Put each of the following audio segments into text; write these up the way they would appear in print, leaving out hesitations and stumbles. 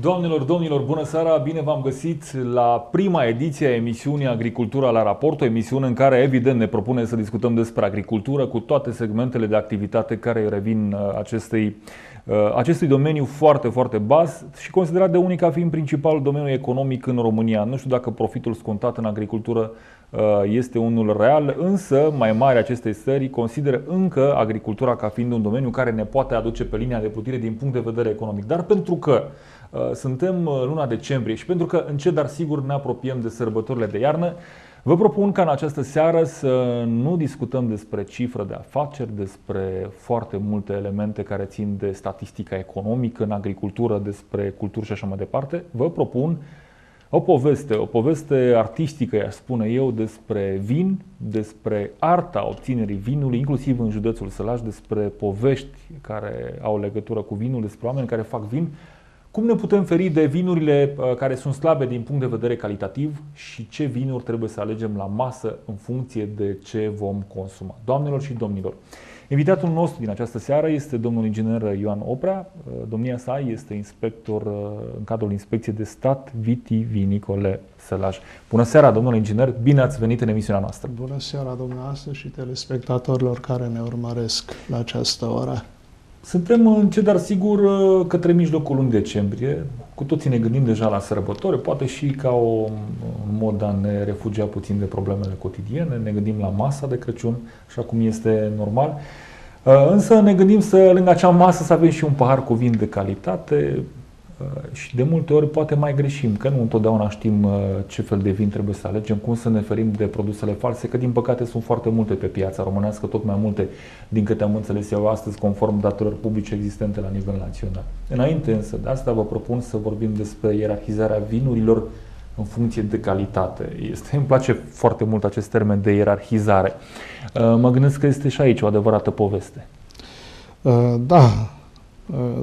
Doamnelor, domnilor, bună seara! Bine v-am găsit la prima ediție a emisiunii Agricultura la raport, o emisiune în care evident ne propune să discutăm despre agricultură cu toate segmentele de activitate care revin acestui domeniu foarte, foarte baz și considerat de unii ca fiind principalul domeniu economic în România. Nu știu dacă profitul scontat în agricultură este unul real, însă mai mare acestei țări consideră încă agricultura ca fiind un domeniu care ne poate aduce pe linia de plutire din punct de vedere economic. Dar pentru că suntem luna decembrie și pentru că încet, dar sigur ne apropiem de sărbătorile de iarnă, vă propun ca în această seară să nu discutăm despre cifre de afaceri, despre foarte multe elemente care țin de statistica economică în agricultură, despre cultură și așa mai departe. Vă propun o poveste artistică, i-aș spune eu, despre vin, despre arta obținerii vinului, inclusiv în județul Sălaș, despre povești care au legătură cu vinul, despre oameni care fac vin. Cum ne putem feri de vinurile care sunt slabe din punct de vedere calitativ și ce vinuri trebuie să alegem la masă în funcție de ce vom consuma. Doamnelor și domnilor, invitatul nostru din această seară este domnul inginer Ioan Oprea. Domnia sa este inspector în cadrul Inspecției de Stat Vitivinicole Sălaș. Bună seara, domnule inginer, bine ați venit în emisiunea noastră. Bună seara, dumneavoastră și telespectatorilor care ne urmăresc la această oră. Suntem încet, dar sigur, către mijlocul lunii decembrie. Cu toții ne gândim deja la sărbători, poate și ca un mod de a ne refugia puțin de problemele cotidiene. Ne gândim la masa de Crăciun, așa cum este normal. Însă ne gândim să, lângă acea masă, să avem și un pahar cu vin de calitate și de multe ori poate mai greșim, că nu întotdeauna știm ce fel de vin trebuie să alegem, cum să ne ferim de produsele false, că din păcate sunt foarte multe pe piața românească, tot mai multe din câte am înțeles eu astăzi, conform datelor publice existente la nivel național. Înainte însă de asta vă propun să vorbim despre ierarhizarea vinurilor în funcție de calitate. Îmi place foarte mult acest termen de ierarhizare. Mă gândesc că este și aici o adevărată poveste. Da.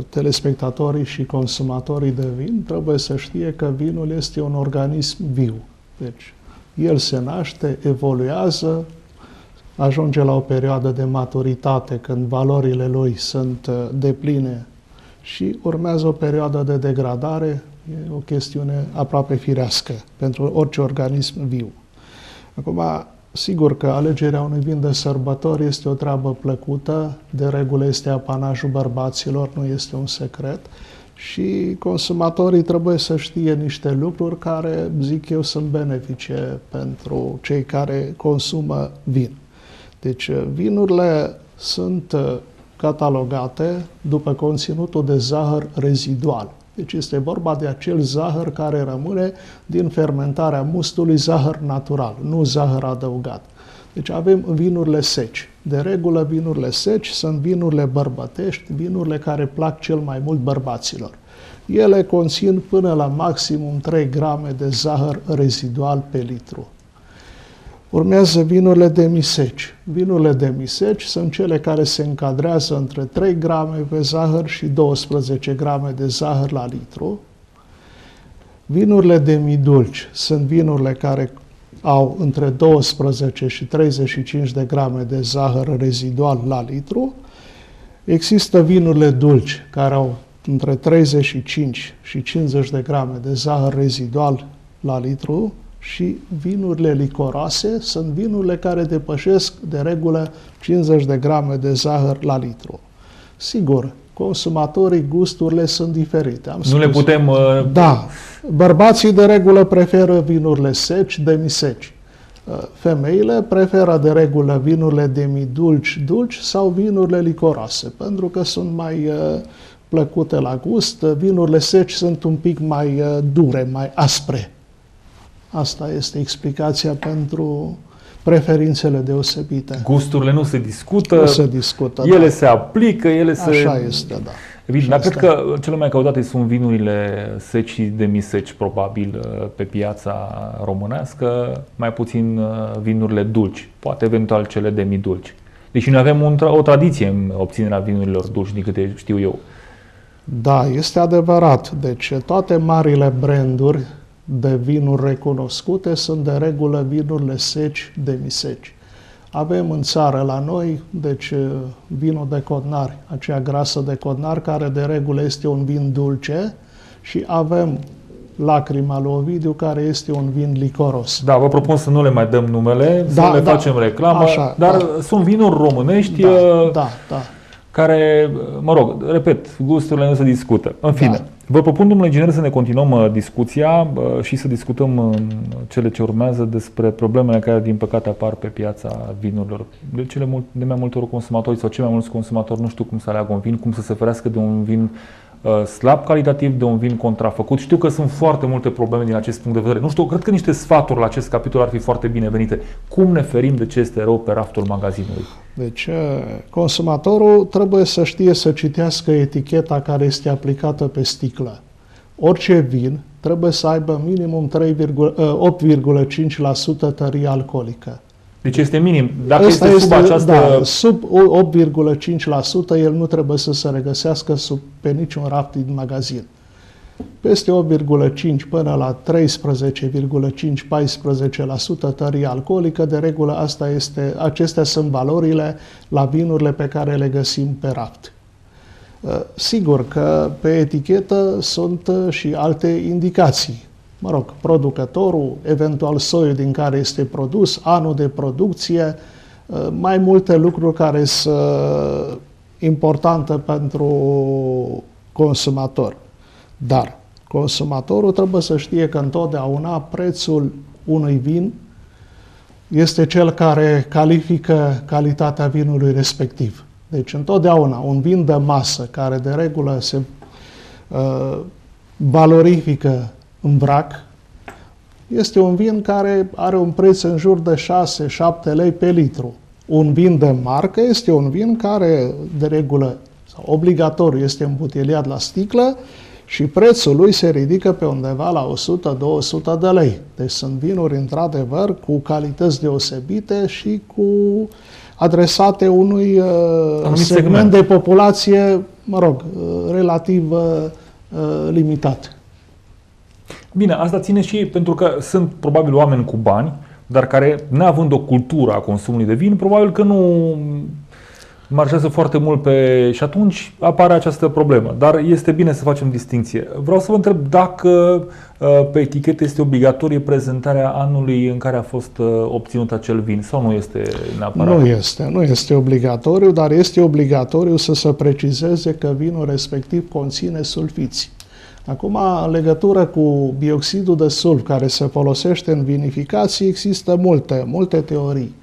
Telespectatorii și consumatorii de vin trebuie să știe că vinul este un organism viu. Deci, el se naște, evoluează, ajunge la o perioadă de maturitate când valorile lui sunt depline și urmează o perioadă de degradare, e o chestiune aproape firească pentru orice organism viu. Acum, sigur că alegerea unui vin de sărbători este o treabă plăcută, de regulă este apanajul bărbaților, nu este un secret și consumatorii trebuie să știe niște lucruri care, zic eu, sunt benefice pentru cei care consumă vin. Deci, vinurile sunt catalogate după conținutul de zahăr rezidual. Deci este vorba de acel zahăr care rămâne din fermentarea mustului, zahăr natural, nu zahăr adăugat. Deci avem vinurile seci. De regulă, vinurile seci sunt vinurile bărbătești, vinurile care plac cel mai mult bărbaților. Ele conțin până la maximum 3 grame de zahăr rezidual pe litru. Urmează vinurile demiseci. Vinurile demiseci sunt cele care se încadrează între 3 grame de zahăr și 12 grame de zahăr la litru. Vinurile demidulci sunt vinurile care au între 12 și 35 de grame de zahăr rezidual la litru. Există vinurile dulci care au între 35 și 50 de grame de zahăr rezidual la litru. Și vinurile licoroase sunt vinurile care depășesc de regulă 50 de grame de zahăr la litru. Sigur, consumatorii, gusturile sunt diferite. Nu le putem... Da. Bărbații de regulă preferă vinurile seci, demiseci. Femeile preferă de regulă vinurile demidulci, dulci sau vinurile licoroase, pentru că sunt mai plăcute la gust. Vinurile seci sunt un pic mai dure, mai aspre. Asta este explicația pentru preferințele deosebite. Gusturile nu se discută, nu se discută, ele se aplică, ele se... Așa este, da. Evident, dar cred că cele mai căutate sunt vinurile seci și demiseci, probabil, pe piața românească, mai puțin vinurile dulci, poate eventual cele demidulci. Deci noi avem o tradiție în obținerea vinurilor dulci, din câte știu eu. Da, este adevărat. Deci toate marile branduri de vinuri recunoscute sunt de regulă vinurile seci, demiseci. Avem în țară la noi, deci, vinul de codnar, acea grasă de codnar, care de regulă este un vin dulce și avem Lacrima lui Ovidiu, care este un vin licoros. Da, vă propun să nu le mai dăm numele, să le facem reclamă, așa, dar sunt vinuri românești da. care, mă rog, repet, gusturile nu se discută. În fine, vă propun, domnule inginer, să ne continuăm discuția și să discutăm în cele ce urmează despre problemele care, din păcate, apar pe piața vinurilor. De mai multe ori consumatorii sau cei mai mulți consumatori nu știu cum să aleagă un vin, cum să se ferească de un vin slab calitativ, de un vin contrafăcut. Știu că sunt foarte multe probleme din acest punct de vedere. Nu știu, cred că niște sfaturi la acest capitol ar fi foarte binevenite. Cum ne ferim de ce este rău pe raftul magazinului? Deci, consumatorul trebuie să știe să citească eticheta care este aplicată pe sticlă. Orice vin trebuie să aibă minimum 8,5% tărie alcoolică. Deci este minim. Dacă este sub această... Da, sub 8,5% el nu trebuie să se regăsească pe niciun raft din magazin. Peste 8,5 până la 13,5-14% tărie alcoolică, de regulă acestea sunt valorile la vinurile pe care le găsim pe raft. Sigur că pe etichetă sunt și alte indicații. Mă rog, producătorul, eventual soiul din care este produs, anul de producție, mai multe lucruri care sunt importante pentru consumator. Dar consumatorul trebuie să știe că întotdeauna prețul unui vin este cel care califică calitatea vinului respectiv. Deci întotdeauna un vin de masă care de regulă se valorifică în vrac, este un vin care are un preț în jur de 6-7 lei pe litru. Un vin de marcă este un vin care, de regulă, sau obligatoriu, este îmbuteliat la sticlă și prețul lui se ridică pe undeva la 100-200 de lei. Deci sunt vinuri, într-adevăr, cu calități deosebite și cu adresate unui segment de populație, mă rog, relativ limitat. Bine, asta ține și pentru că sunt probabil oameni cu bani, dar care, neavând o cultură a consumului de vin, probabil că nu marșează foarte mult și atunci apare această problemă. Dar este bine să facem distinție. Vreau să vă întreb dacă pe etichetă este obligatorie prezentarea anului în care a fost obținut acel vin sau nu este neapărat? Nu este obligatoriu, dar este obligatoriu să se precizeze că vinul respectiv conține sulfiți. Acum, în legătură cu bioxidul de sulf care se folosește în vinificație, există multe teorii.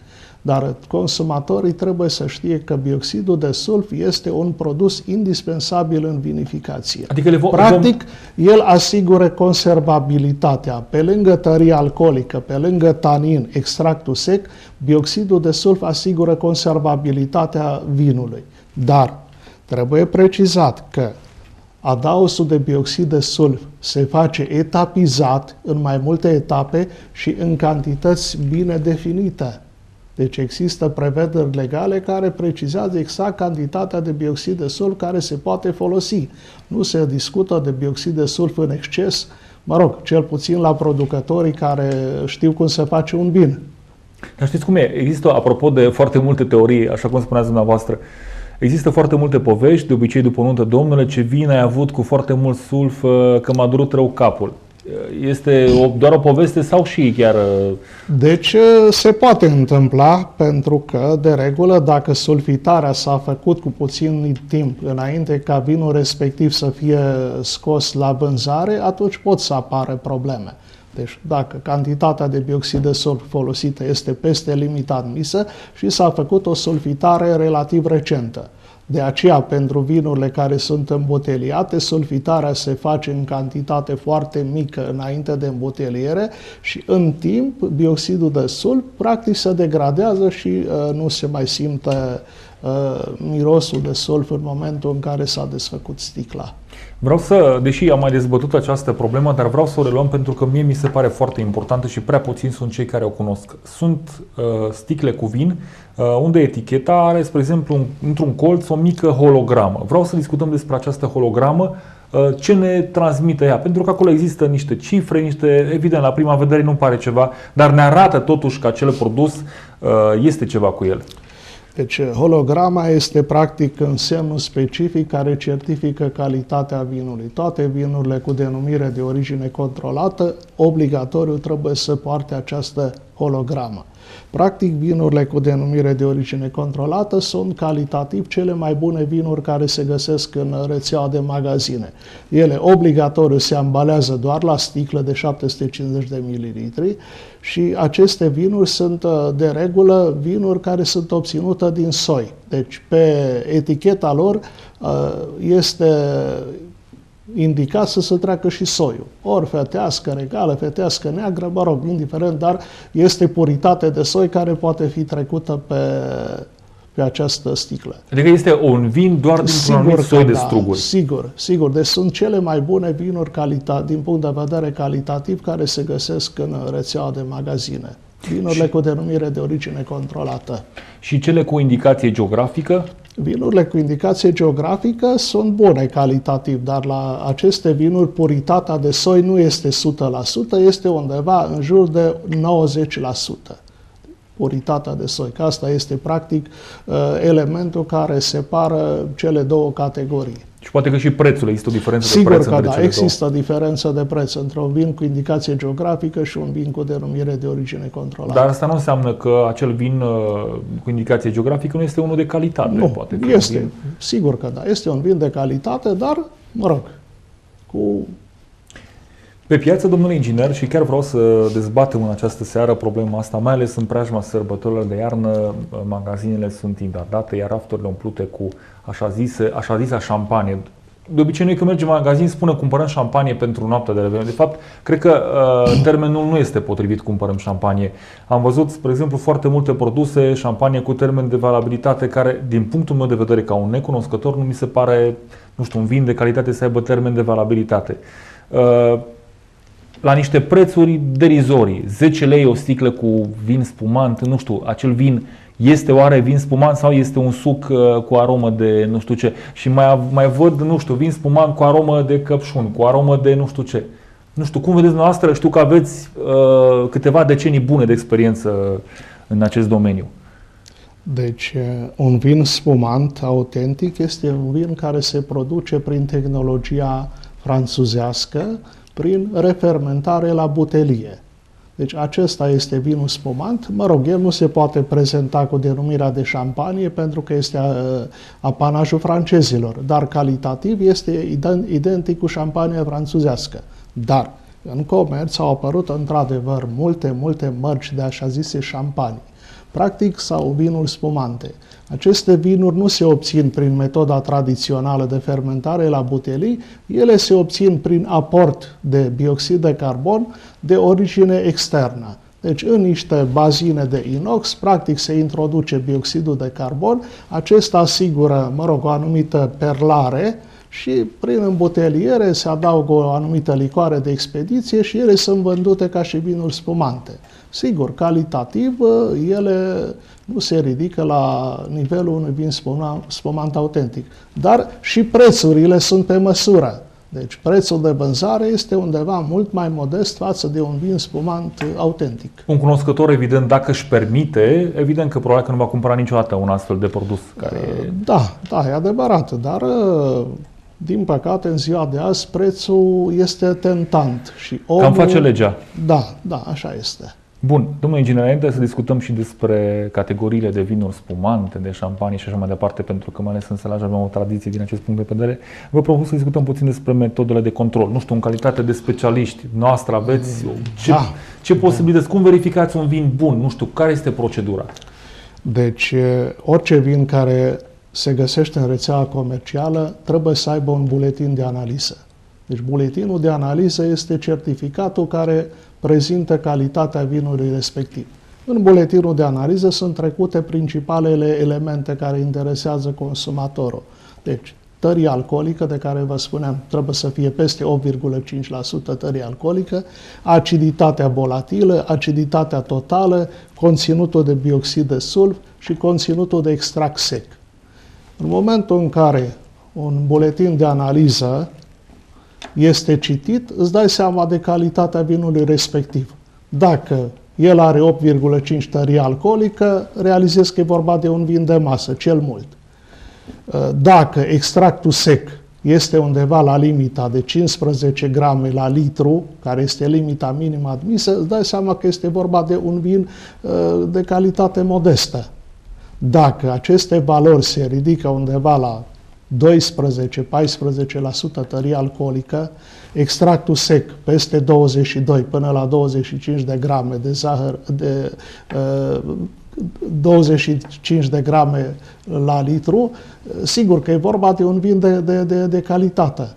Dar consumatorii trebuie să știe că bioxidul de sulf este un produs indispensabil în vinificație. Adică practic, el asigură conservabilitatea. Pe lângă tăria alcoolică, pe lângă tanin, extractul sec, bioxidul de sulf asigură conservabilitatea vinului. Dar trebuie precizat că adausul de bioxid de sulf se face etapizat în mai multe etape și în cantități bine definite. Deci există prevederi legale care precizează exact cantitatea de bioxid de sulf care se poate folosi. Nu se discută de bioxid de sulf în exces, mă rog, cel puțin la producătorii care știu cum se face un vin. Dar știți cum e? Există, apropo de foarte multe teorii, așa cum spuneați dumneavoastră, există foarte multe povești, de obicei după nuntă, domnule, ce vin ai avut cu foarte mult sulf, că m-a durut rău capul. Este doar o poveste sau și chiar... Deci se poate întâmpla pentru că, de regulă, dacă sulfitarea s-a făcut cu puțin timp înainte ca vinul respectiv să fie scos la vânzare, atunci pot să apară probleme. Deci dacă cantitatea de bioxid de sulf folosită este peste limita admisă și s-a făcut o sulfitare relativ recentă. De aceea, pentru vinurile care sunt îmboteliate, sulfitarea se face în cantitate foarte mică înainte de îmboteliere și în timp bioxidul de sulf practic se degradează și nu se mai simte mirosul de sulf în momentul în care s-a desfăcut sticla. Vreau să, deși am mai dezbătut această problemă, dar vreau să o reluăm pentru că mie mi se pare foarte importantă și prea puțini sunt cei care o cunosc. Sunt sticle cu vin unde eticheta are, spre exemplu, într-un colț o mică hologramă. Vreau să discutăm despre această hologramă, ce ne transmite ea, pentru că acolo există niște cifre, evident, la prima vedere nu pare ceva, dar ne arată totuși că acel produs este ceva cu el. Deci holograma este practic un semnul specific care certifică calitatea vinului. Toate vinurile cu denumire de origine controlată, obligatoriu trebuie să poarte această hologramă. Practic, vinurile cu denumire de origine controlată sunt calitativ cele mai bune vinuri care se găsesc în rețeaua de magazine. Ele obligatoriu se ambalează doar la sticlă de 750 de mililitri și aceste vinuri sunt de regulă vinuri care sunt obținute din soi. Deci pe eticheta lor este indicat să se treacă și soiul. Ori fetească, regală, fetească, neagră, mă rog, indiferent, dar este puritate de soi care poate fi trecută pe această sticlă. Adică este un vin doar dintr-un anumit soi de struguri. Sigur. Deci sunt cele mai bune vinuri din punct de vedere calitativ care se găsesc în rețeaua de magazine. Vinurile cu denumire de origine controlată. Și cele cu indicație geografică? Vinurile cu indicație geografică sunt bune calitativ, dar la aceste vinuri puritatea de soi nu este 100%, este undeva în jur de 90%. Puritatea de soi, că asta este practic elementul care separă cele două categorii. Și poate că și prețul, există o diferență Sigur de preț între că cele există diferență de preț între un vin cu indicație geografică și un vin cu denumire de origine controlată. Dar asta nu înseamnă că acel vin cu indicație geografică nu este unul de calitate. Nu, poate fi este, vin... sigur că da, este un vin de calitate, dar, mă rog, cu... Pe piață, domnule inginer, și chiar vreau să dezbatem în această seară problema asta, mai ales în preajma sărbătorilor de iarnă, magazinele sunt invadate, iar rafturile umplute cu așa zisa șampanie. De obicei, noi când mergem în magazin, spunem cumpărăm șampanie pentru noaptea de Revelion. De fapt, cred că termenul nu este potrivit cumpărăm șampanie. Am văzut, spre exemplu, foarte multe produse, șampanie cu termen de valabilitate, care, din punctul meu de vedere, ca un necunoscător, nu mi se pare, nu știu, un vin de calitate să aibă termen de valabilitate. La niște prețuri derizorii, 10 lei o sticlă cu vin spumant, nu știu, acel vin este oare vin spumant sau este un suc cu aromă de nu știu ce? Și mai văd, nu știu, vin spumant cu aromă de căpșun, cu aromă de nu știu ce. Nu știu, cum vedeți dumneavoastră? Știu că aveți câteva decenii bune de experiență în acest domeniu. Deci, un vin spumant autentic este un vin care se produce prin tehnologia franțuzească, prin refermentare la butelie. Deci acesta este vinul spumant. Mă rog, el nu se poate prezenta cu denumirea de șampanie pentru că este apanajul francezilor, dar calitativ este identic cu șampania franțuzească. Dar în comerț au apărut într-adevăr multe mărci de așa zise șampanii, practic sau vinuri spumante. Aceste vinuri nu se obțin prin metoda tradițională de fermentare la butelii, ele se obțin prin aport de bioxid de carbon de origine externă. Deci în niște bazine de inox, practic se introduce bioxidul de carbon, acesta asigură, mă rog, o anumită perlare și prin îmbuteliere se adaugă o anumită licoare de expediție și ele sunt vândute ca și vinuri spumante. Sigur, calitativ, ele nu se ridică la nivelul unui vin spumant autentic. Dar și prețurile sunt pe măsură. Deci prețul de vânzare este undeva mult mai modest față de un vin spumant autentic. Un cunoscător, evident, dacă își permite, evident că probabil că nu va cumpăra niciodată un astfel de produs. Da, e adevărat, dar din păcate, în ziua de azi, prețul este tentant. Și omul... Cam face legea. Da, așa este. Bun, domnule inginer, înainte să discutăm și despre categoriile de vinuri spumante, de șampanie și așa mai departe, pentru că mai ales în Sălaj avem o tradiție din acest punct de vedere, vă propun să discutăm puțin despre metodele de control. Nu știu, în calitate de specialiști, noastră aveți ce posibilități, cum verificați un vin bun, nu știu, care este procedura? Deci, orice vin care se găsește în rețeaua comercială trebuie să aibă un buletin de analiză. Deci buletinul de analiză este certificatul care prezintă calitatea vinului respectiv. În buletinul de analiză sunt trecute principalele elemente care interesează consumatorul. Deci, tărie alcoolică, de care vă spuneam, trebuie să fie peste 8,5% tărie alcoolică, aciditatea volatilă, aciditatea totală, conținutul de bioxid de sulf și conținutul de extract sec. În momentul în care un buletin de analiză este citit, îți dai seama de calitatea vinului respectiv. Dacă el are 8,5 tărie alcoolică, realizez că e vorba de un vin de masă, cel mult. Dacă extractul sec este undeva la limita de 15 grame la litru, care este limita minimă admisă, îți dai seama că este vorba de un vin de calitate modestă. Dacă aceste valori se ridică undeva la 12-14% tărie alcoolică, extractul sec peste 22 până la 25 de grame de zahăr, 25 de grame la litru, sigur că e vorba de un vin de calitate.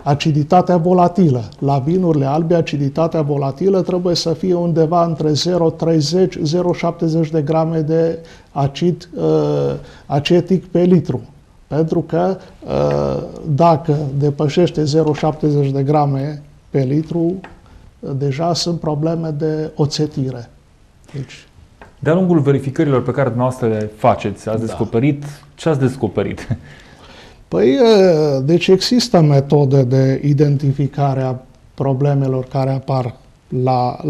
Aciditatea volatilă. La vinurile albe, aciditatea volatilă trebuie să fie undeva între 0,30-0,70 de grame de acid acetic pe litru. Pentru că dacă depășește 0,70 de grame pe litru, deja sunt probleme de oțetire. Deci, de-a lungul verificărilor pe care dumneavoastră le faceți, ați descoperit ce ați descoperit? Păi, deci există metode de identificare a problemelor care apar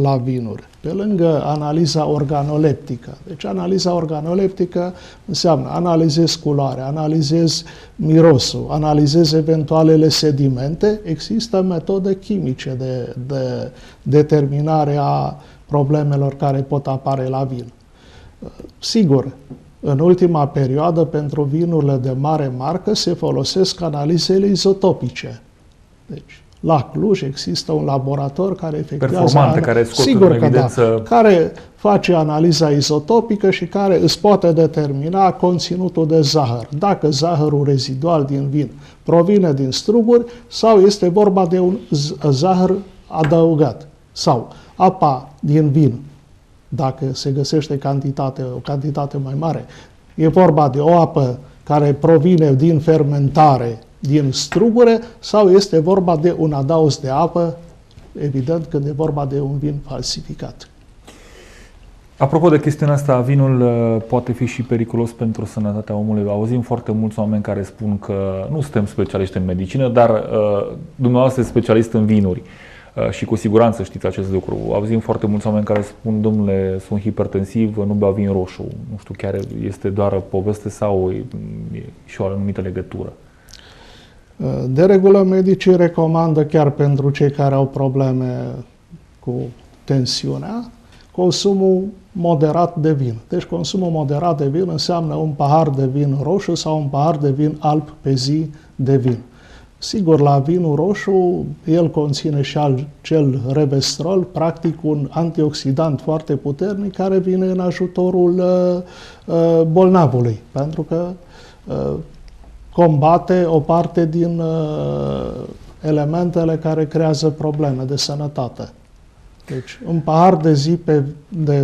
la vinuri. Pe lângă analiza organoleptică. Deci analiza organoleptică înseamnă analizez culoarea, analizez mirosul, analizez eventualele sedimente. Există metode chimice de determinare a problemelor care pot apare la vin. Sigur, în ultima perioadă, pentru vinurile de mare marcă, se folosesc analizele izotopice. Deci, la Cluj există un laborator care efectuează... Performante, care scot sigur în evidență... că da, care face analiza izotopică și care îți poate determina conținutul de zahăr. Dacă zahărul rezidual din vin provine din struguri sau este vorba de un zahăr adăugat. Sau apa din vin, dacă se găsește o cantitate mai mare, e vorba de o apă care provine din fermentare, din strugure, sau este vorba de un adaos de apă, evident când e vorba de un vin falsificat. Apropo de chestiunea asta, vinul poate fi și periculos pentru sănătatea omului. Auzim foarte mulți oameni care spun că nu suntem specialiști în medicină, dar dumneavoastră sunteți specialist în vinuri. Și cu siguranță știți acest lucru. Auzim foarte mulți oameni care spun, domnule, sunt hipertensiv, nu beau vin roșu. Nu știu, chiar este doar o poveste sau e și o anumită legătură? De regulă, medicii recomandă chiar pentru cei care au probleme cu tensiunea, consumul moderat de vin. Deci consumul moderat de vin înseamnă un pahar de vin roșu sau un pahar de vin alb pe zi de vin. Sigur, la vinul roșu, el conține și acel revestrol, practic un antioxidant foarte puternic care vine în ajutorul bolnavului, pentru că combate o parte din elementele care creează probleme de sănătate. Deci, un pahar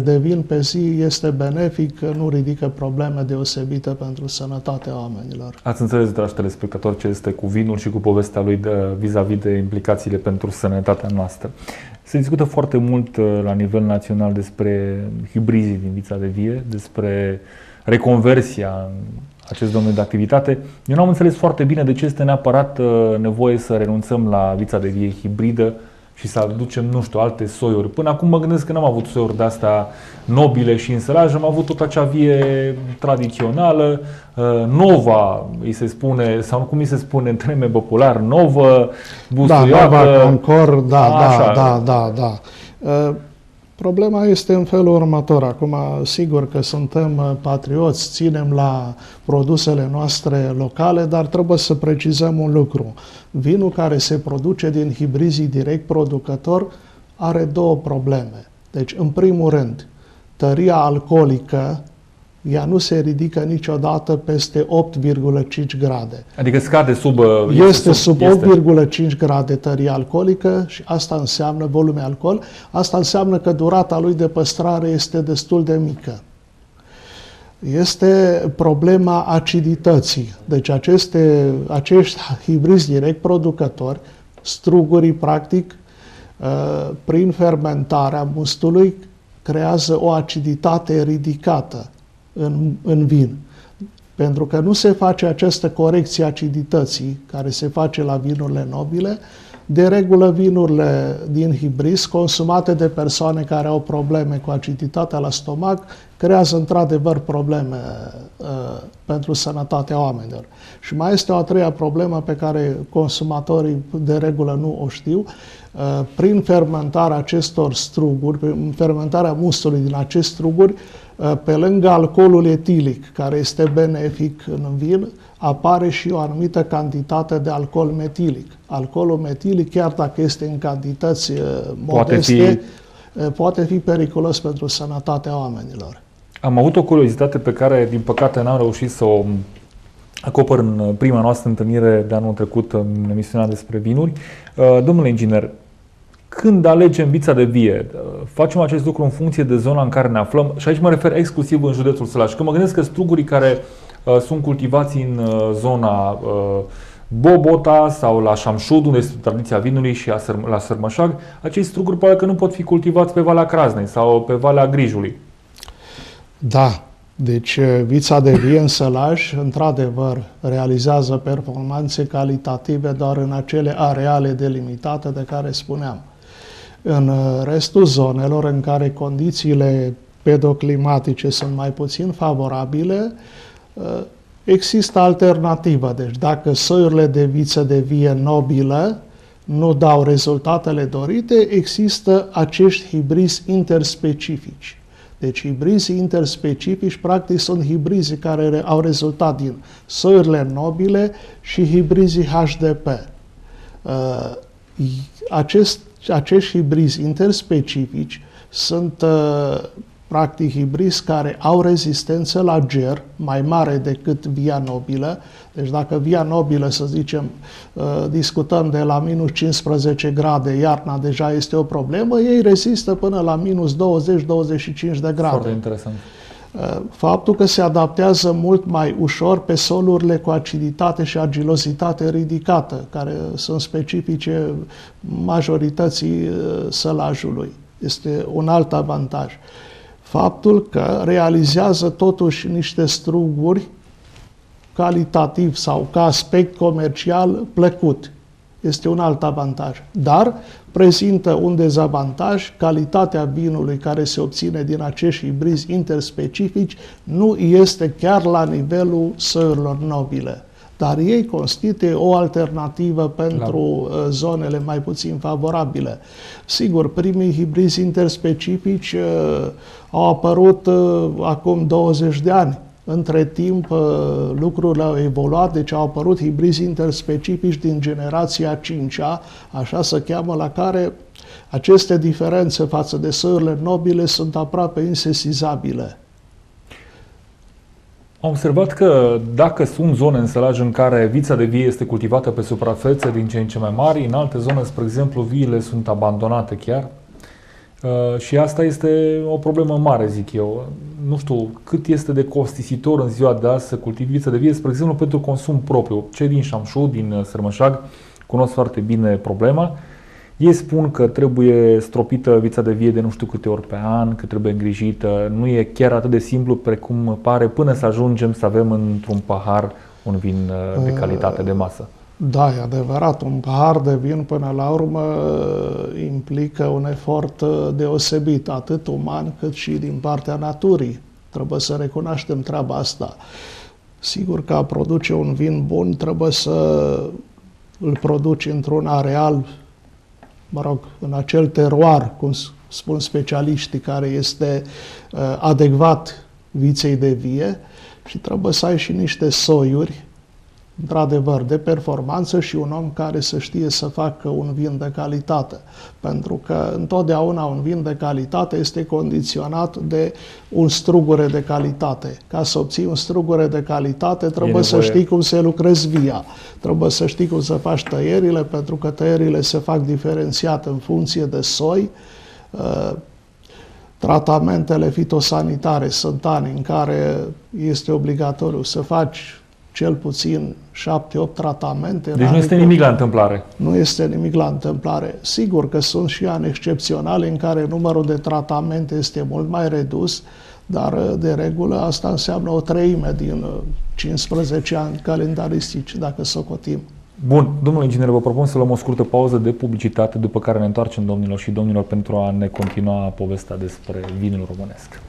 de vin pe zi este benefic, nu ridică probleme deosebite pentru sănătatea oamenilor. Ați înțeles, dragi telespectatori, ce este cu vinul și cu povestea lui vis-a-vis de implicațiile pentru sănătatea noastră. Se discută foarte mult la nivel național despre hibrizii din vița de vie, despre reconversia în acest domeniu de activitate. Eu nu am înțeles foarte bine de ce este neapărat nevoie să renunțăm la vița de vie hibridă și să aducem, nu știu, alte soiuri. Până acum mă gândesc că n-am avut soiuri de-astea nobile și înțelegi, am avut tot acea vie tradițională, nova, îi se spune, sau cum îi se spune în termen popular, novă, busuioacă. Da, nova, Concord, da. Problema este în felul următor. Acum, sigur că suntem patrioți, ținem la produsele noastre locale, dar trebuie să precizăm un lucru. Vinul care se produce din hibrizii direct producător are două probleme. Deci, în primul rând, tăria alcoolică, ea nu se ridică niciodată peste 8,5 grade. Adică scade sub... Este sub 8,5 grade tărie alcoolică și asta înseamnă volume alcool. Asta înseamnă că durata lui de păstrare este destul de mică. Este problema acidității. Deci acești hibrizi direct producători, strugurii, practic, prin fermentarea mustului, creează o aciditate ridicată în vin. Pentru că nu se face această corecție a acidității care se face la vinurile nobile, De regulă, vinurile din hibris, consumate de persoane care au probleme cu aciditatea la stomac, creează într-adevăr probleme pentru sănătatea oamenilor. Și mai este o a treia problemă pe care consumatorii de regulă nu o știu. Prin fermentarea acestor struguri, prin fermentarea mustului din acești struguri, pe lângă alcoolul etilic, care este benefic în vin, apare și o anumită cantitate de alcool metilic. Alcoolul metilic, chiar dacă este în cantități modeste, poate fi periculos pentru sănătatea oamenilor. Am avut o curiozitate pe care, din păcate, n-am reușit să o acopăr în prima noastră întâlnire de anul trecut în emisiunea despre vinuri. Domnule inginer, când alegem vița de vie, facem acest lucru în funcție de zona în care ne aflăm, și aici mă refer exclusiv în județul Sălaj. Când mă gândesc că strugurii care sunt cultivați în zona Bobota sau la Șamșud, unde este tradiția vinului, și la Sărmășag, acești struguri probabil că nu pot fi cultivați pe Valea Craznei sau pe Valea Grijului. Da, deci vița de vie în Sălaj, într-adevăr, realizează performanțe calitative doar în acele areale delimitate de care spuneam. În restul zonelor în care condițiile pedoclimatice sunt mai puțin favorabile, există alternativă. Deci dacă soiurile de viță de vie nobilă nu dau rezultatele dorite, există acești hibrizi interspecifici. Deci hibrizii interspecifici practic sunt hibrizii care au rezultat din soiurile nobile și hibrizii HDP. Acești hibrizi interspecifici sunt practic hibrizi care au rezistență la ger mai mare decât via nobilă. Deci dacă via nobilă, să zicem, discutăm de la minus 15 grade, iarna deja este o problemă, ei rezistă până la minus 20-25 de grade. Foarte interesant. Faptul că se adaptează mult mai ușor pe solurile cu aciditate și argilozitate ridicată, care sunt specifice majorității sălajului, este un alt avantaj. Faptul că realizează totuși niște struguri calitativ sau ca aspect comercial plăcut. Este un alt avantaj. Dar prezintă un dezavantaj: calitatea vinului care se obține din acești hibrizi interspecifici nu este chiar la nivelul soiurilor nobile. Dar ei constituie o alternativă pentru zonele mai puțin favorabile. Sigur, primii hibrizi interspecifici au apărut acum 20 de ani. Între timp, lucrurile au evoluat, deci au apărut hibrizi interspecifici din generația 5-a, așa se cheamă, la care aceste diferențe față de soiurile nobile sunt aproape insesizabile. Am observat că dacă sunt zone în Sălaj în care vița de vie este cultivată pe suprafețe din ce în ce mai mari, în alte zone, spre exemplu, viile sunt abandonate chiar. Și asta este o problemă mare, zic eu. Nu știu cât este de costisitor în ziua de azi să cultivi vița de vie, spre exemplu, pentru consum propriu. Cei din Șamșud, din Sărmășag, cunosc foarte bine problema. Ei spun că trebuie stropită vița de vie de nu știu câte ori pe an, că trebuie îngrijită. Nu e chiar atât de simplu precum pare până să ajungem să avem într-un pahar un vin de calitate de masă. Da, e adevărat. Un pahar de vin, până la urmă, implică un efort deosebit, atât uman cât și din partea naturii. Trebuie să recunoaștem treaba asta. Sigur că a produce un vin bun trebuie să îl produci într-un areal, mă rog, în acel teroar, cum spun specialiștii, care este adecvat viței de vie, și trebuie să ai și niște soiuri, într-adevăr, de performanță și un om care să știe să facă un vin de calitate. Pentru că întotdeauna un vin de calitate este condiționat de un strugure de calitate. Ca să obții un strugure de calitate, trebuie să știi cum se lucrezi via. Trebuie să știi cum să faci tăierile, pentru că tăierile se fac diferențiat în funcție de soi. Tratamentele fitosanitare sunt ani în care este obligatoriu să faci cel puțin 7-8 tratamente. Deci nu este nimic la întâmplare. Nu este nimic la întâmplare. Sigur că sunt și ani excepționale în care numărul de tratamente este mult mai redus, dar de regulă asta înseamnă o treime din 15 ani calendaristici, dacă socotim. Bun, domnule inginer, vă propun să luăm o scurtă pauză de publicitate, după care ne întoarcem, domnilor și domnilor, pentru a ne continua povestea despre vinul românesc.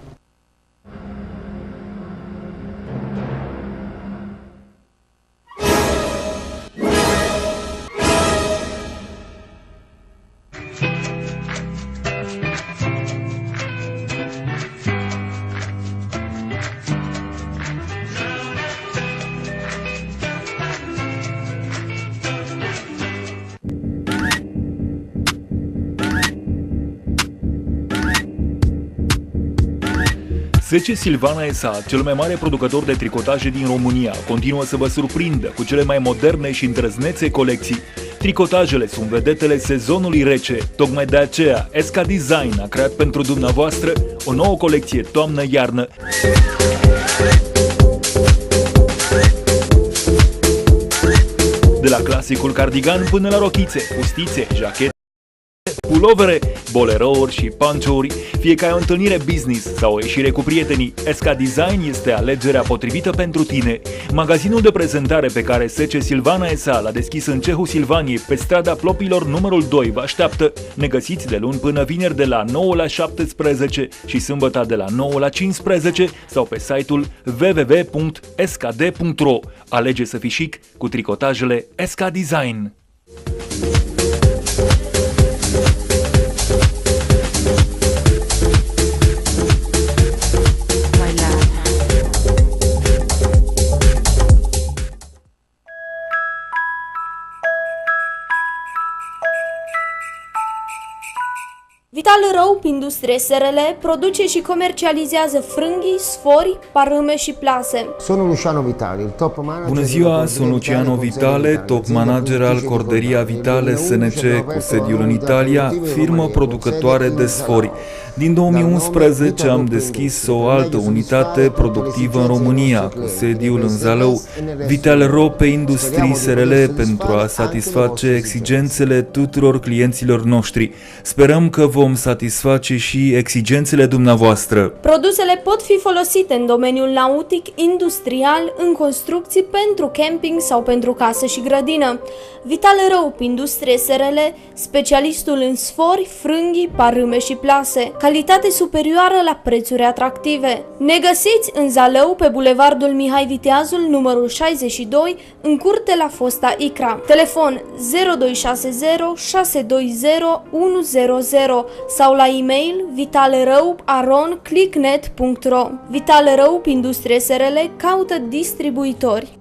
SC Silvana S.A., cel mai mare producător de tricotaje din România, continuă să vă surprindă cu cele mai moderne și îndrăznețe colecții. Tricotajele sunt vedetele sezonului rece, tocmai de aceea SK Design a creat pentru dumneavoastră o nouă colecție toamnă-iarnă. De la clasicul cardigan până la rochițe, fustițe, jachete, pulovere, bolerouri și panchouri, fie că ai o întâlnire business sau o ieșire cu prietenii, SK Design este alegerea potrivită pentru tine. Magazinul de prezentare pe care SC Silvana S.A. l-a deschis în Cehul Silvaniei, pe strada Plopilor numărul 2, vă așteaptă. Ne găsiți de luni până vineri de la 9 la 17 și sâmbătă de la 9 la 15 sau pe site-ul www.skd.ro. Alege să fii chic cu tricotajele SK Design. Vital Rope Industrie SRL produce și comercializează frânghii, sfori, parâme și plase. Sono Luciano Vitale, il top manager. Bună ziua, sunt Luciano Vitale, top manager al Corderia Vitale SNC cu sediul în Italia, firmă producătoare de sfori. Din 2011 am deschis o altă unitate productivă în România, cu sediul în Zalău, Vital Rope Industrie SRL, pentru a satisface exigențele tuturor clienților noștri. Sperăm că vom satisface și exigențele dumneavoastră. Produsele pot fi folosite în domeniul nautic, industrial, în construcții, pentru camping sau pentru casă și grădină. Vital Rope Industrie SRL, specialistul în sfori, frânghii, parâme și plase. Calitate superioară la prețuri atractive. Ne găsiți în Zalău, pe bulevardul Mihai Viteazul, numărul 62, în curte la fosta Icra. Telefon 0260 620 100 sau la e-mail vitalrope@clicknet.ro. Vital Rope Industrie SRL caută distribuitori.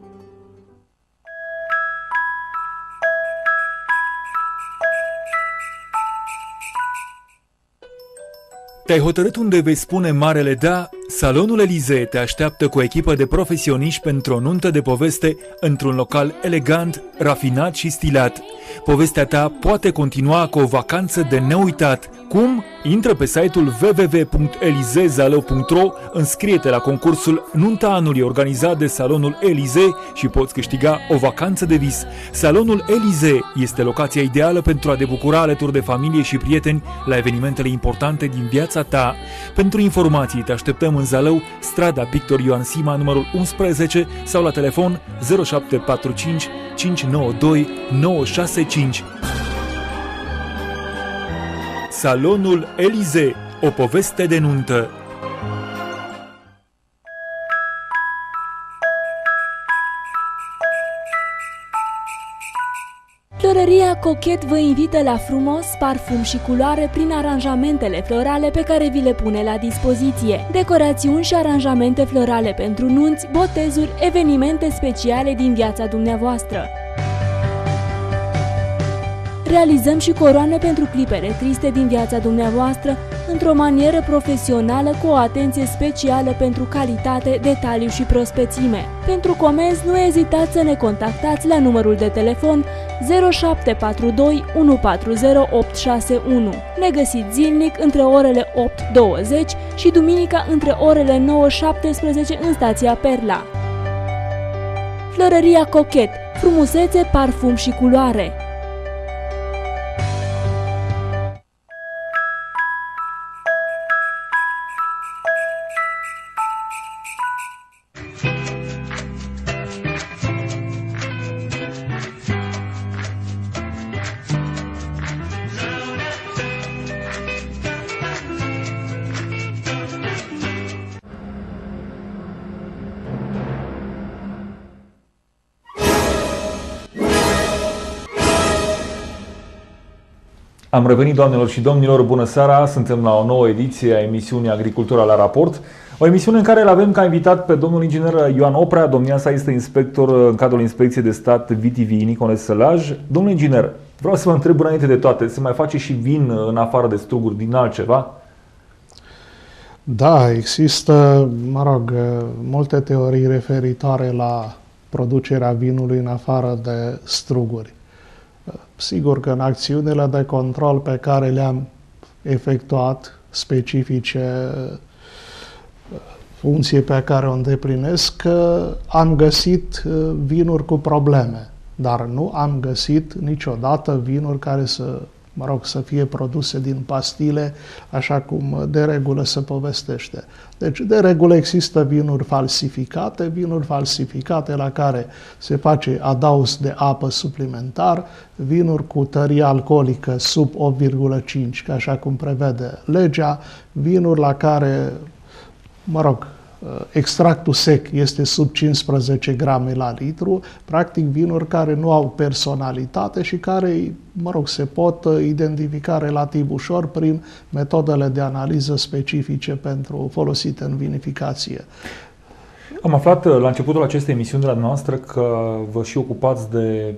Te-ai hotărât unde vei spune marele da? Salonul Elysee te așteaptă cu o echipă de profesioniști pentru o nuntă de poveste într-un local elegant, rafinat și stilat. Povestea ta poate continua cu o vacanță de neuitat. Cum? Intră pe site-ul www.elisezalău.ro, înscrie-te la concursul Nunta Anului organizat de Salonul Elysee și poți câștiga o vacanță de vis. Salonul Elysee este locația ideală pentru a te bucura alături de familie și prieteni la evenimentele importante din viața ta. Pentru informații te așteptăm în Zalău, strada Victor Ioan Sima, numărul 11 sau la telefon 0745 592 965. Salonul Elysee, o poveste de nuntă. Florăria Cochet vă invită la frumos, parfum și culoare prin aranjamentele florale pe care vi le pune la dispoziție. Decorațiuni și aranjamente florale pentru nunți, botezuri, evenimente speciale din viața dumneavoastră. Realizăm și coroane pentru clipele triste din viața dumneavoastră într-o manieră profesională, cu o atenție specială pentru calitate, detaliu și prospețime. Pentru comenzi, nu ezitați să ne contactați la numărul de telefon 0742 140 861. Ne găsiți zilnic între orele 8:20 și duminica între orele 9:17 în stația Perla. Florăria Cochet, frumusețe, parfum și culoare. Am revenit, doamnelor și domnilor, bună seara! Suntem la o nouă ediție a emisiunii Agricultura la raport. O emisiune în care îl avem ca invitat pe domnul inginer Ioan Oprea. Domnia sa este inspector în cadrul Inspecției de Stat vitivinicole în Sălaj. Domnul inginer, vreau să vă întreb înainte de toate, se mai face și vin în afară de struguri din altceva? Da, există, multe teorii referitoare la producerea vinului în afară de struguri. Sigur că în acțiunile de control pe care le-am efectuat, specifice funcție pe care o îndeplinesc, am găsit vinuri cu probleme, dar nu am găsit niciodată vinuri care să fie produse din pastile, așa cum de regulă se povestește. Deci, de regulă există vinuri falsificate la care se face adaos de apă suplimentar, vinuri cu tărie alcoolică sub 8,5, așa cum prevede legea, vinuri la care, extractul sec este sub 15 grame la litru, practic vinuri care nu au personalitate și care, se pot identifica relativ ușor prin metodele de analiză specifice folosite în vinificație. Am aflat la începutul acestei emisiuni de la noastră că vă și ocupați de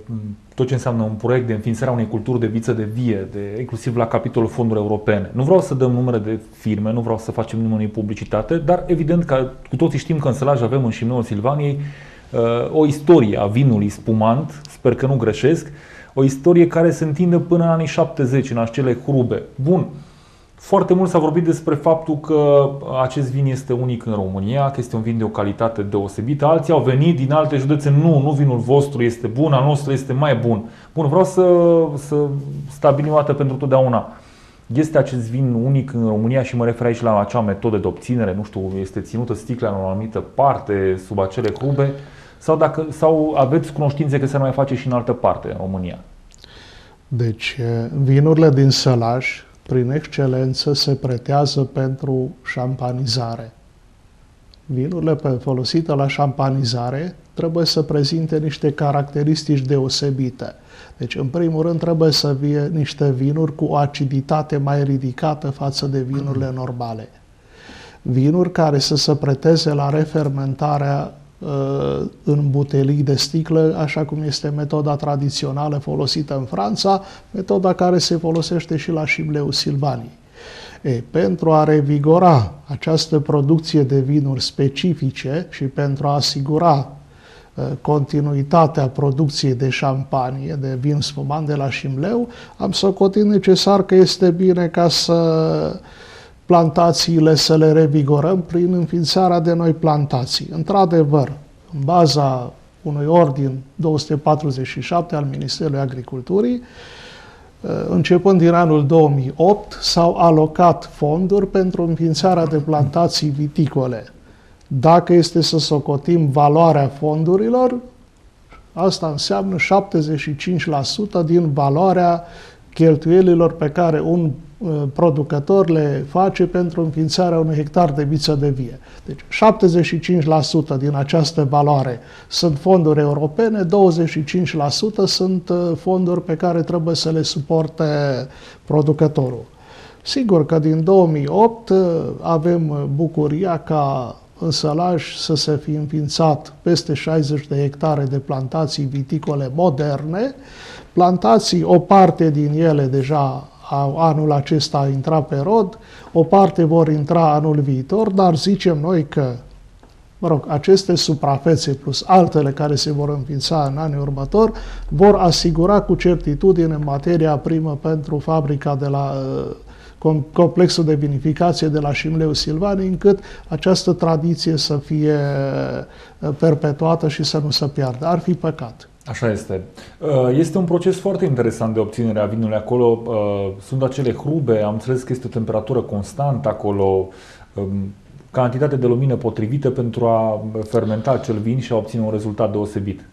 tot ce înseamnă un proiect de înființare a unei culturi de viță de vie, inclusiv la capitolul fonduri europene. Nu vreau să dăm numere de firme, nu vreau să facem numai publicitate, dar evident că cu toții știm că în Sălaj avem în Șimleul Silvaniei o istorie a vinului spumant, sper că nu greșesc, o istorie care se întinde până în anii 70, în acele hrube. Bun. Foarte mult s-a vorbit despre faptul că acest vin este unic în România, că este un vin de o calitate deosebită. Alții au venit din alte județe, nu vinul vostru este bun, al nostru este mai bun. Bun, vreau să stabilim o dată pentru totdeauna. Este acest vin unic în România și mă refer aici la acea metodă de obținere, este ținută sticla în o anumită parte, sub acele hrube, sau aveți cunoștințe că se mai face și în altă parte, în România? Deci, vinurile din Sălaj, prin excelență, se pretează pentru șampanizare. Vinurile folosite la șampanizare trebuie să prezinte niște caracteristici deosebite. Deci, în primul rând, trebuie să fie niște vinuri cu o aciditate mai ridicată față de vinurile normale. Vinuri care să se preteze la refermentarea în butelii de sticlă, așa cum este metoda tradițională folosită în Franța, metoda care se folosește și la Șimleul Silvaniei. Pentru a revigora această producție de vinuri specifice și pentru a asigura continuitatea producției de șampanie, de vin spumant de la Șimleu, am socotit necesar că este bine ca plantațiile să le revigorăm prin înființarea de noi plantații. Într-adevăr, în baza unui ordin 247 al Ministerului Agriculturii, începând din anul 2008, s-au alocat fonduri pentru înființarea de plantații viticole. Dacă este să socotim valoarea fondurilor, asta înseamnă 75% din valoarea cheltuielilor pe care un producător le face pentru înființarea unui hectar de viță de vie. Deci 75% din această valoare sunt fonduri europene, 25% sunt fonduri pe care trebuie să le suporte producătorul. Sigur că din 2008 avem bucuria ca în Sălaj să se fi înființat peste 60 de hectare de plantații viticole moderne. Plantații, o parte din ele deja anul acesta a intrat pe rod, o parte vor intra anul viitor, dar zicem noi că, aceste suprafețe plus altele care se vor înființa în anii următori vor asigura cu certitudine materia primă pentru fabrica de la complexul de vinificație de la Șimleul Silvaniei, încât această tradiție să fie perpetuată și să nu se piardă. Ar fi păcat. Așa este. Este un proces foarte interesant de obținere a vinului acolo. Sunt acele hrube, am înțeles că este o temperatură constantă acolo, cantitate de lumină potrivită pentru a fermenta acel vin și a obține un rezultat deosebit.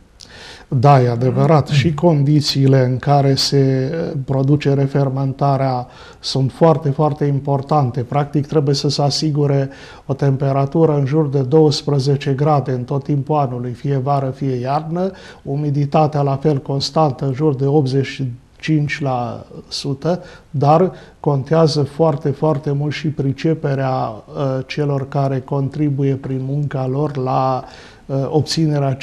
Da, e adevărat. Și condițiile în care se produce refermentarea sunt foarte, foarte importante. Practic trebuie să se asigure o temperatură în jur de 12 grade în tot timpul anului, fie vară, fie iarnă, umiditatea la fel constantă, în jur de 5%, dar contează foarte, foarte mult și priceperea celor care contribuie prin munca lor la obținerea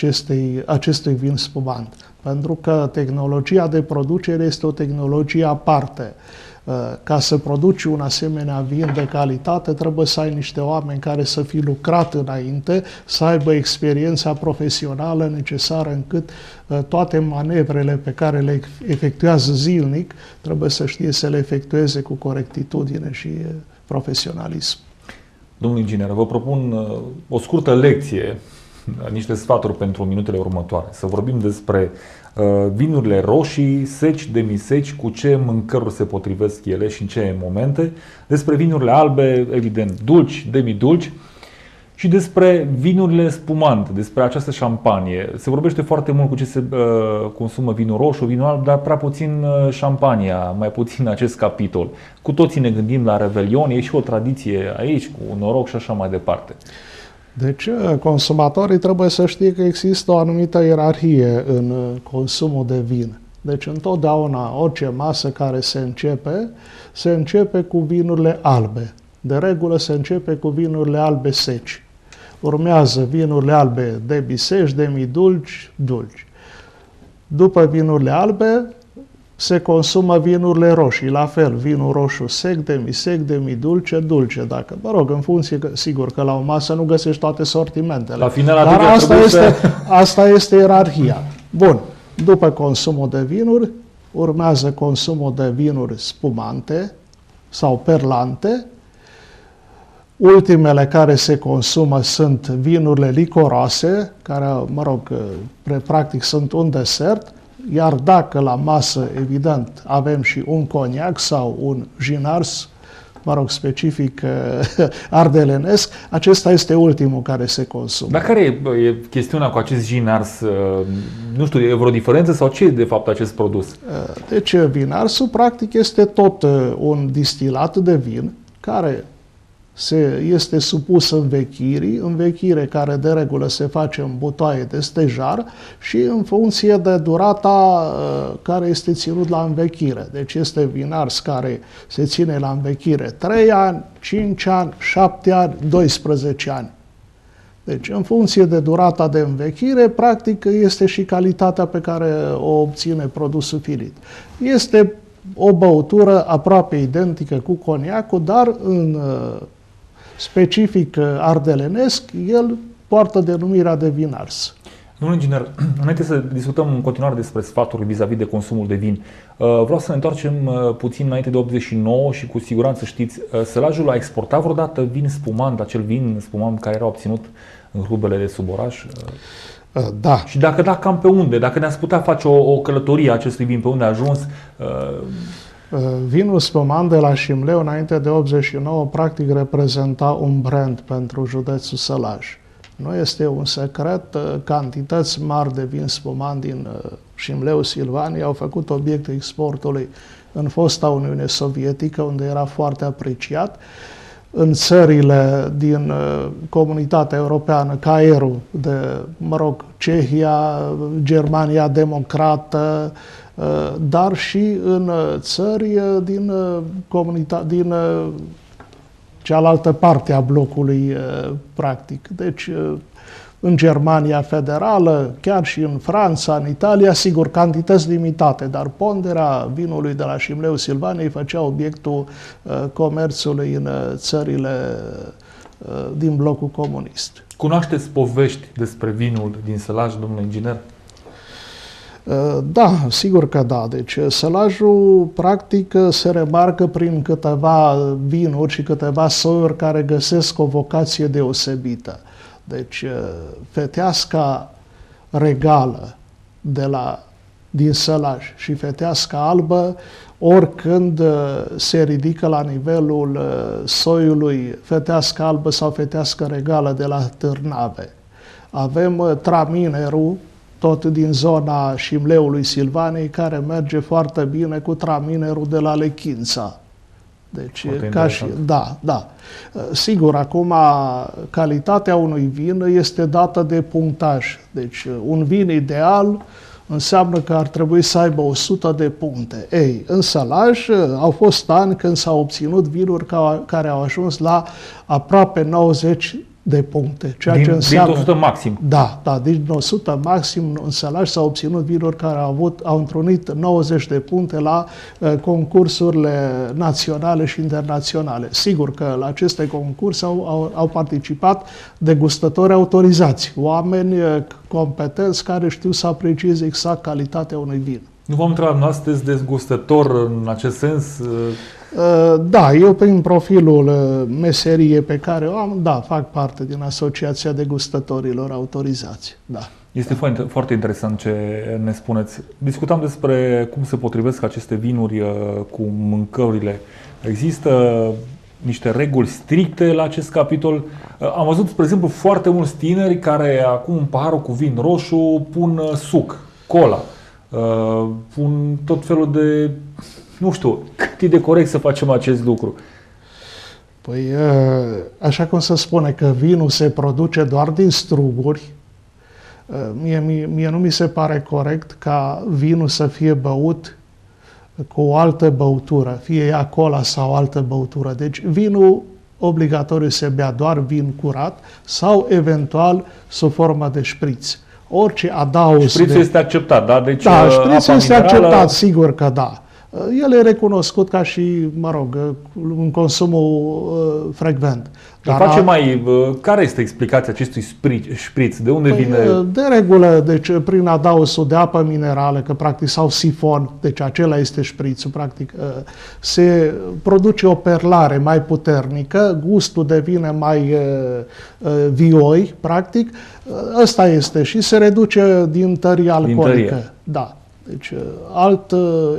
acestui vin spumant. Pentru că tehnologia de producere este o tehnologie aparte. Ca să produci un asemenea vin de calitate, trebuie să ai niște oameni care să fi lucrat înainte, să aibă experiența profesională necesară încât toate manevrele pe care le efectuează zilnic trebuie să știe să le efectueze cu corectitudine și profesionalism. Domnul inginer, vă propun o scurtă lecție, niște sfaturi pentru minutele următoare. Să vorbim despre vinurile roșii, seci, demiseci, cu ce mâncăruri se potrivesc ele și în ce momente, despre vinurile albe, evident, dulci, demidulci, și despre vinurile spumante, despre această șampanie. Se vorbește foarte mult cu ce se consumă vinul roșu, vinul alb, dar prea puțin șampania, mai puțin acest capitol. Cu toții ne gândim la Revelion, e și o tradiție aici, cu noroc și așa mai departe. Deci, consumatorii trebuie să știe că există o anumită ierarhie în consumul de vin. Deci, întotdeauna, orice masă care se începe cu vinurile albe. De regulă, se începe cu vinurile albe seci. Urmează vinurile albe demiseci, demidulci, dulci. După vinurile albe, se consumă vinurile roșii, la fel, vinul roșu sec, demisec, demidulce, dulce, dacă, mă rog, în funcție, sigur că la o masă nu găsești toate sortimentele. La final, dar asta este ierarhia. Bun, după consumul de vinuri, urmează consumul de vinuri spumante sau perlante. Ultimele care se consumă sunt vinurile licoroase, care, mă rog, practic sunt un desert. Iar dacă la masă, evident, avem și un coniac sau un ginars, mă rog, specific ardelenesc, acesta este ultimul care se consumă. Dar care e chestiunea cu acest ginars? Nu știu, e vreo diferență sau ce e de fapt acest produs? Deci vinarsul practic este tot un distilat de vin care este supus învechire care de regulă se face în butoaie de stejar și în funcție de durata care este ținut la învechire. Deci este vinars care se ține la învechire 3 ani, 5 ani, 7 ani, 12 ani. Deci în funcție de durata de învechire, practic este și calitatea pe care o obține produsul finit. Este o băutură aproape identică cu coniacul, dar în specific ardelenesc, el poartă denumirea de vinars. Domnul inginer, înainte să discutăm în continuare despre sfaturi vis-a-vis de consumul de vin, vreau să ne întoarcem puțin înainte de 89 și cu siguranță știți, Sălajul a exportat vreodată vin spumant, acel vin spumant care era obținut în hrubele de sub oraș? Da. Și dacă da, cam pe unde? Dacă ne-ați putea face o călătorie a acestui vin, pe unde a ajuns? Vinul spumant de la Șimleu, înainte de 89, practic reprezenta un brand pentru județul Sălaj. Nu este un secret, cantități mari de vin spumant din Șimleu, Silvania au făcut obiectul exportului în fosta Uniune Sovietică, unde era foarte apreciat. În țările din Comunitatea Europeană, Caierul de, Cehia, Germania Democrată, dar și în țări din cealaltă parte a blocului, practic. Deci, în Germania Federală, chiar și în Franța, în Italia, sigur, cantități limitate, dar ponderea vinului de la Șimleu Silvaniei făcea obiectul comerțului în țările din blocul comunist. Cunoașteți povești despre vinul din Sălaj, domnule inginer? Da, sigur că da. Deci Sălajul practic se remarcă prin câteva vinuri și câteva soiuri care găsesc o vocație deosebită. Deci feteasca regală din Sălaj și feteasca albă, oricând se ridică la nivelul soiului feteasca albă sau fetească regală de la Târnave. Avem Traminerul, tot din zona Șimleului Silvanei, care merge foarte bine cu Traminerul de la Lechința. Deci, da. Sigur, acum calitatea unui vin este dată de punctaj. Deci, un vin ideal înseamnă că ar trebui să aibă 100 de puncte. Ei, în sălaj au fost ani când s-au obținut vinuri care au ajuns la aproape 90 de puncte, ceea ce înseamnă... Din 100 maxim. Da, din 100 maxim în sălaj s-au obținut vinuri care au întrunit 90 de puncte la concursurile naționale și internaționale. Sigur că la aceste concursuri au participat degustători autorizați, oameni competenți care știu să aprecieze exact calitatea unui vin. Nu v-am întrebat, astăzi degustător în acest sens? Da, eu prin profilul meserie pe care o am, da, fac parte din Asociația Degustătorilor Autorizați. Da. Este foarte interesant ce ne spuneți. Discutam despre cum se potrivesc aceste vinuri cu mâncărurile. Există niște reguli stricte la acest capitol. Am văzut, spre exemplu, foarte mulți tineri care acum în paharul cu vin roșu pun suc, cola, pun tot felul de... Nu știu, cât e de corect să facem acest lucru? Păi, așa cum se spune că vinul se produce doar din struguri, mie nu mi se pare corect ca vinul să fie băut cu o altă băutură, fie ea cola sau altă băutură. Deci vinul obligatoriu se bea doar vin curat sau eventual sub formă de șpriț. Orice adaos... Șprițul este acceptat, da? Deci, da, șprițul este acceptat, sigur că da. El e recunoscut ca și, mă rog, în consumul frecvent. Dar care este explicația acestui șpriț? De unde vine? De regulă, deci prin adaosul de apă minerală, că practic sau sifon, deci acela este șprițul, practic, se produce o perlare mai puternică, gustul devine mai vioi, practic, ăsta este și se reduce din tărie alcoolică. Da. Deci alt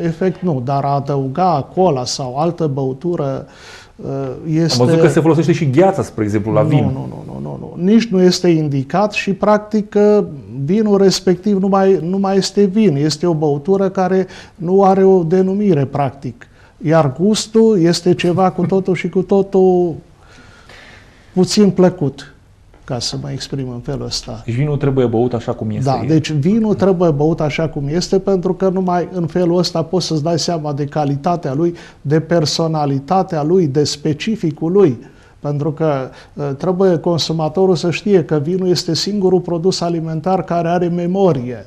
efect nu, dar a adăuga cola sau altă băutură este... Am văzut că se folosește și gheața, spre exemplu, la vin. Nu. Nici nu este indicat și practic vinul respectiv nu mai este vin. Este o băutură care nu are o denumire, practic. Iar gustul este ceva cu totul și cu totul puțin plăcut, ca să mă exprim în felul ăsta. Deci vinul trebuie băut așa cum este. Da, deci vinul trebuie băut așa cum este, pentru că numai în felul ăsta poți să-ți dai seama de calitatea lui, de personalitatea lui, de specificul lui. Pentru că trebuie consumatorul să știe că vinul este singurul produs alimentar care are memorie.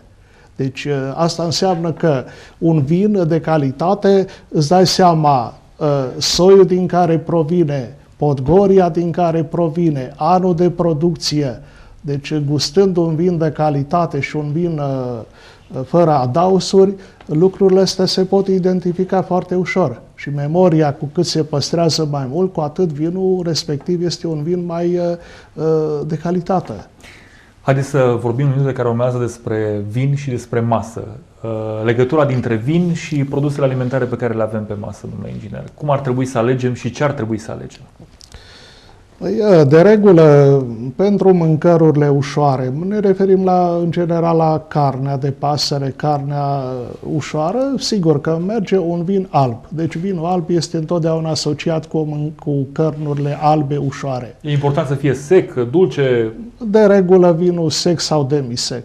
Deci asta înseamnă că un vin de calitate, îți dai seama soiul din care provine, Podgoria din care provine, anul de producție. Deci gustând un vin de calitate și un vin fără adaosuri, lucrurile astea se pot identifica foarte ușor. Și memoria, cu cât se păstrează mai mult, cu atât vinul respectiv este un vin mai de calitate. Haideți să vorbim în minutele care urmează despre vin și despre masă. Legătura dintre vin și produsele alimentare pe care le avem pe masă, domnule inginer. Cum ar trebui să alegem și ce ar trebui să alegem? De regulă, pentru mâncărurile ușoare, ne referim în general la carnea de pasăre, carnea ușoară, sigur că merge un vin alb. Deci vinul alb este întotdeauna asociat cu cărnurile albe ușoare. E important să fie sec, dulce? De regulă vinul sec sau demisec.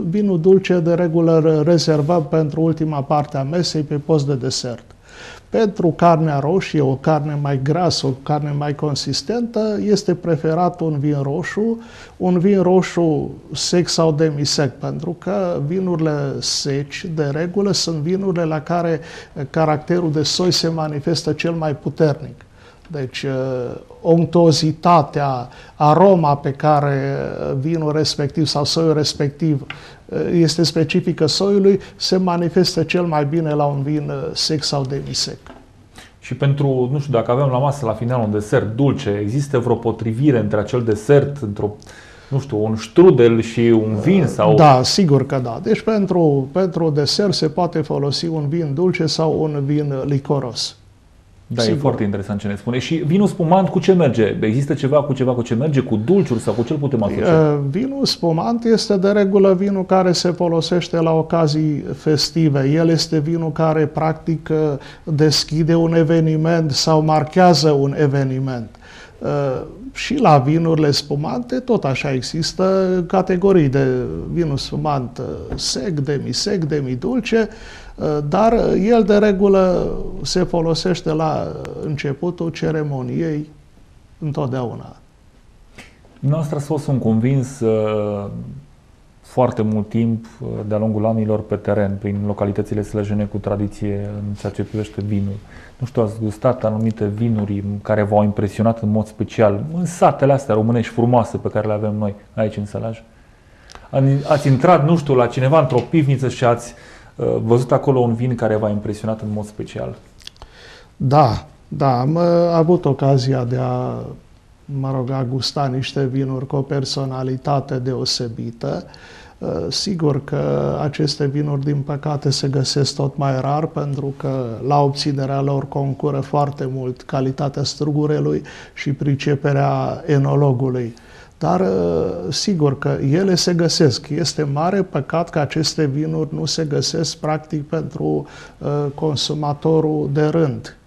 Vinul dulce de regulă rezervăm pentru ultima parte a mesei pe post de desert. Pentru carnea roșie, o carne mai grasă, o carne mai consistentă, este preferat un vin roșu sec sau demisec, pentru că vinurile seci, de regulă, sunt vinurile la care caracterul de soi se manifestă cel mai puternic. Deci, onctuozitatea, aroma pe care vinul respectiv sau soiul respectiv este specifică soiului, se manifestă cel mai bine la un vin sec sau demisec. Și pentru, nu știu, dacă avem la masă la final un desert dulce, există vreo potrivire între acel desert, un strudel și un vin? Sau... Da, sigur că da. Deci pentru desert se poate folosi un vin dulce sau un vin licoros. Da, sigur. E foarte interesant ce ne spune. Și vinul spumant cu ce merge? Există ceva cu ce merge? Cu dulciuri sau cu ce îl putem asocia? Vinul spumant este de regulă vinul care se folosește la ocazii festive. El este vinul care practic deschide un eveniment sau marchează un eveniment. Și la vinurile spumante, tot așa există categorii de vinul spumant sec, demisec, demidulce, dar el de regulă se folosește la începutul ceremoniei întotdeauna. Noastră sunt convins foarte mult timp de-a lungul anilor pe teren, prin localitățile slăjene cu tradiție în ceea ce privește vinul. Nu știu, ați gustat anumite vinuri care v-au impresionat în mod special în satele astea românești frumoase pe care le avem noi aici în Sălaj? Ați intrat, nu știu, la cineva într-o pivniță și ați văzut acolo un vin care v-a impresionat în mod special? Da, am avut ocazia de a gusta niște vinuri cu o personalitate deosebită. Sigur că aceste vinuri, din păcate, se găsesc tot mai rar, pentru că la obținerea lor concură foarte mult calitatea strugurelui și priceperea enologului. Dar sigur că ele se găsesc. Este mare păcat că aceste vinuri nu se găsesc practic pentru consumatorul de rând.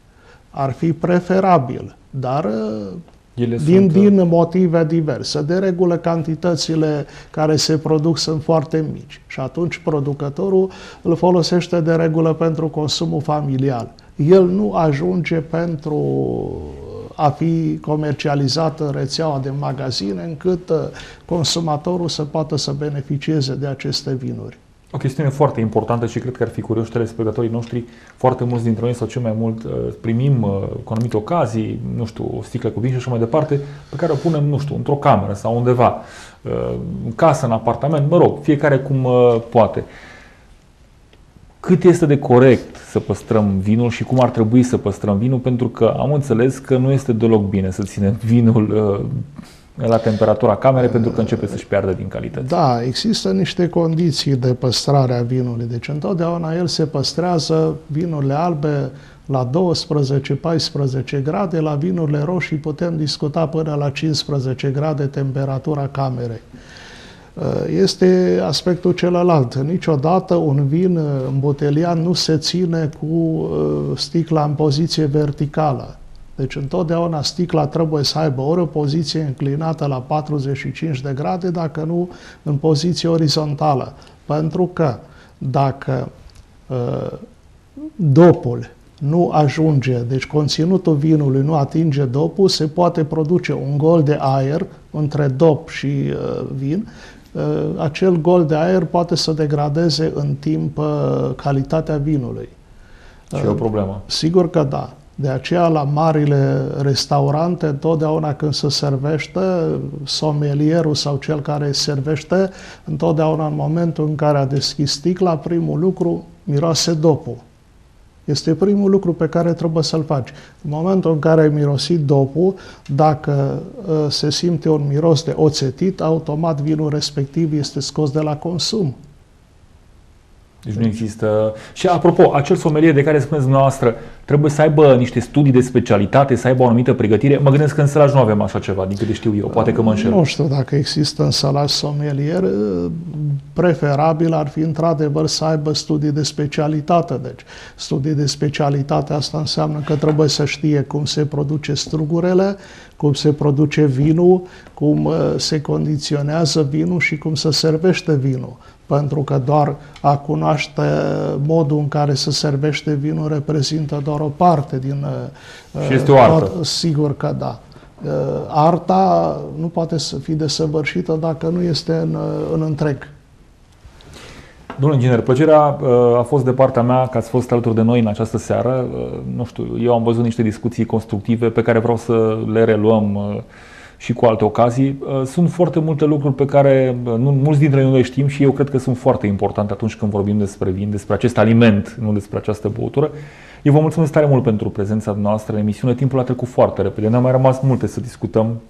Ar fi preferabil, dar din motive diverse. De regulă, cantitățile care se produc sunt foarte mici și atunci producătorul îl folosește de regulă pentru consumul familial. El nu ajunge pentru a fi comercializat în rețeaua de magazine încât consumatorul să poată să beneficieze de aceste vinuri. O chestiune foarte importantă și cred că ar fi curioși telespectatorii noștri, foarte mulți dintre noi sau cel mai mult primim cu anumite ocazii, nu știu, o sticlă cu vin și așa mai departe, pe care o punem, nu știu, într-o cameră sau undeva, în casă, în apartament, mă rog, fiecare cum poate. Cât este de corect să păstrăm vinul și cum ar trebui să păstrăm vinul, pentru că am înțeles că nu este deloc bine să ținem vinul la temperatura camerei, pentru că începe să-și piardă din calitate. Da, există niște condiții de păstrare a vinului. Deci întotdeauna el se păstrează, vinurile albe, la 12-14 grade, la vinurile roșii putem discuta până la 15 grade temperatura camerei. Este aspectul celălalt. Niciodată un vin îmboteliat nu se ține cu sticla în poziție verticală. Deci întotdeauna sticla trebuie să aibă ori o poziție înclinată la 45 de grade, dacă nu în poziție orizontală. Pentru că dacă dopul nu ajunge, deci conținutul vinului nu atinge dopul, se poate produce un gol de aer între dop și vin. Acel gol de aer poate să degradeze în timp calitatea vinului. Și e o problemă. Sigur că da. De aceea, la marile restaurante, întotdeauna când se servește, somelierul sau cel care servește, întotdeauna în momentul în care a deschis sticla, primul lucru, miroase dopul. Este primul lucru pe care trebuie să-l faci. În momentul în care ai mirosit dopul, dacă se simte un miros de oțetit, automat vinul respectiv este scos de la consum. Deci nu există... Și apropo, acel somelier de care spuneți dumneavoastră trebuie să aibă niște studii de specialitate, să aibă o anumită pregătire. Mă gândesc că în Sălaj nu avem așa ceva, din câte știu eu. Poate că mă înșel. Nu știu dacă există în Sălaj somelier. Preferabil ar fi într-adevăr să aibă studii de specialitate. Deci, studii de specialitate, asta înseamnă că trebuie să știe cum se produce strugurele, cum se produce vinul, cum se condiționează vinul și cum se servește vinul. Pentru că doar a cunoaște modul în care se servește vinul reprezintă doar o parte din... Și este o artă. Sigur că da. Arta nu poate să fie desăvârșită dacă nu este în întreg. Domnule inginer, plăcerea a fost de partea mea că ați fost alături de noi în această seară. Nu știu, eu am văzut niște discuții constructive pe care vreau să le reluăm și cu alte ocazii. Sunt foarte multe lucruri pe care mulți dintre noi le știm și eu cred că sunt foarte importante atunci când vorbim despre vin, despre acest aliment, nu despre această băutură. Eu vă mulțumesc tare mult pentru prezența noastră în emisiune. Timpul a trecut foarte repede. Ne-a mai rămas multe să discutăm,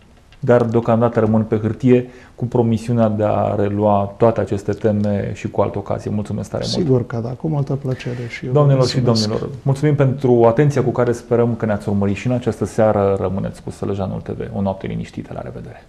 dar deocamdată rămân pe hârtie cu promisiunea de a relua toate aceste teme și cu alte ocazii. Mulțumesc tare mult. Sigur că da, cu multă plăcere și eu. Doamnelor și domnilor, mulțumim pentru atenția cu care sperăm că ne-ați urmărit și în această seară. Rămâneți cu Sălăjanul TV. O noapte liniștită. La revedere!